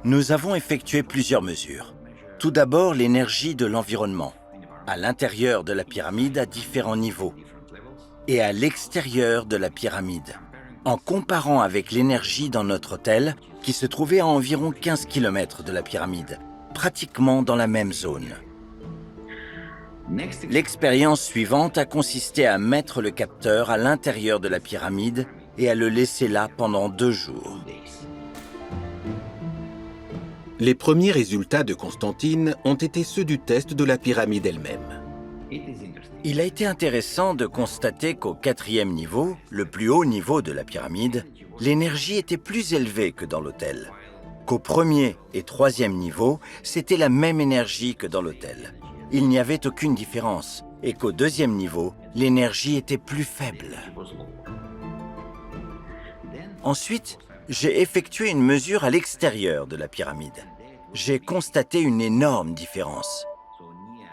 Nous avons effectué plusieurs mesures. Tout d'abord, l'énergie de l'environnement, à l'intérieur de la pyramide à différents niveaux, et à l'extérieur de la pyramide, en comparant avec l'énergie dans notre hôtel, qui se trouvait à environ 15 km de la pyramide, pratiquement dans la même zone. L'expérience suivante a consisté à mettre le capteur à l'intérieur de la pyramide et à le laisser là pendant 2 jours. Les premiers résultats de Constantine ont été ceux du test de la pyramide elle-même. Il a été intéressant de constater qu'au 4e niveau, le plus haut niveau de la pyramide, l'énergie était plus élevée que dans l'hôtel. Qu'au 1er et 3e niveau, c'était la même énergie que dans l'hôtel. Il n'y avait aucune différence, et qu'au 2e niveau, l'énergie était plus faible. Ensuite, j'ai effectué une mesure à l'extérieur de la pyramide. J'ai constaté une énorme différence.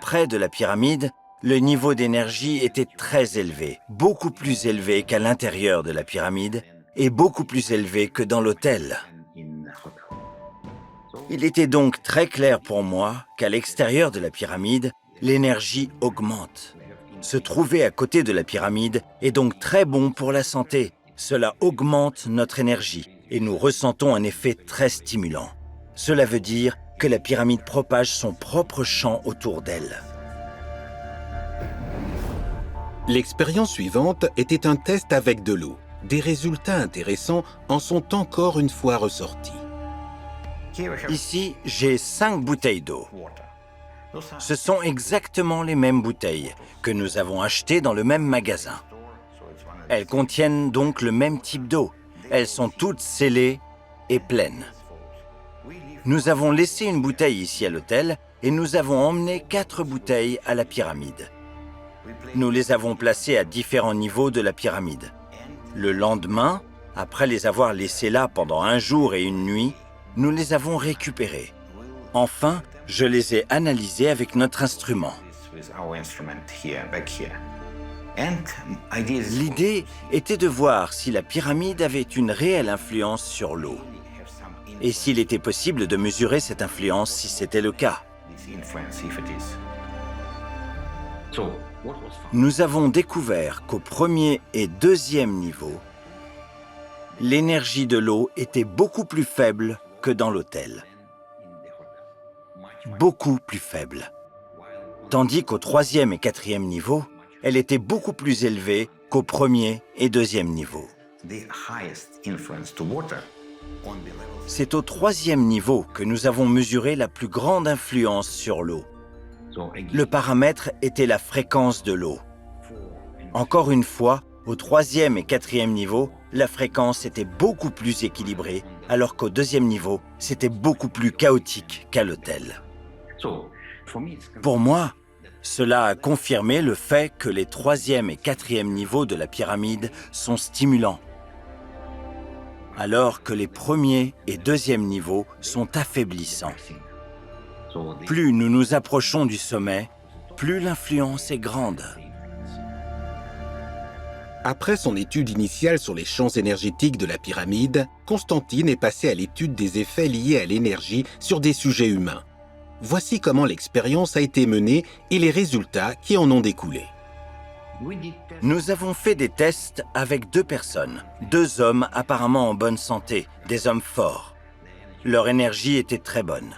Près de la pyramide, le niveau d'énergie était très élevé, beaucoup plus élevé qu'à l'intérieur de la pyramide et beaucoup plus élevé que dans l'hôtel. Il était donc très clair pour moi qu'à l'extérieur de la pyramide, l'énergie augmente. Se trouver à côté de la pyramide est donc très bon pour la santé. Cela augmente notre énergie et nous ressentons un effet très stimulant. Cela veut dire que la pyramide propage son propre champ autour d'elle. L'expérience suivante était un test avec de l'eau. Des résultats intéressants en sont encore une fois ressortis. Ici, j'ai 5 bouteilles d'eau. Ce sont exactement les mêmes bouteilles que nous avons achetées dans le même magasin. Elles contiennent donc le même type d'eau. Elles sont toutes scellées et pleines. Nous avons laissé une bouteille ici à l'hôtel et nous avons emmené 4 bouteilles à la pyramide. Nous les avons placées à différents niveaux de la pyramide. Le lendemain, après les avoir laissées là pendant 1 jour et 1 nuit, nous les avons récupérées. Enfin, je les ai analysées avec notre instrument. L'idée était de voir si la pyramide avait une réelle influence sur l'eau et s'il était possible de mesurer cette influence si c'était le cas. Nous avons découvert qu'au 1er et 2e niveau, l'énergie de l'eau était beaucoup plus faible que dans l'hôtel. Beaucoup plus faible. Tandis qu'au 3e et 4e niveau, elle était beaucoup plus élevée qu'au 1er et 2e niveau. C'est au 3e niveau que nous avons mesuré la plus grande influence sur l'eau. Le paramètre était la fréquence de l'eau. Encore une fois, au 3e et 4e niveau, la fréquence était beaucoup plus équilibrée, alors qu'au 2e niveau, c'était beaucoup plus chaotique qu'à l'hôtel. Pour moi, cela a confirmé le fait que les 3e et 4e niveaux de la pyramide sont stimulants, alors que les 1er et 2e niveaux sont affaiblissants. Plus nous nous approchons du sommet, plus l'influence est grande. Après son étude initiale sur les champs énergétiques de la pyramide, Constantine est passé à l'étude des effets liés à l'énergie sur des sujets humains. Voici comment l'expérience a été menée et les résultats qui en ont découlé. Nous avons fait des tests avec 2 personnes, 2 hommes apparemment en bonne santé, des hommes forts. Leur énergie était très bonne.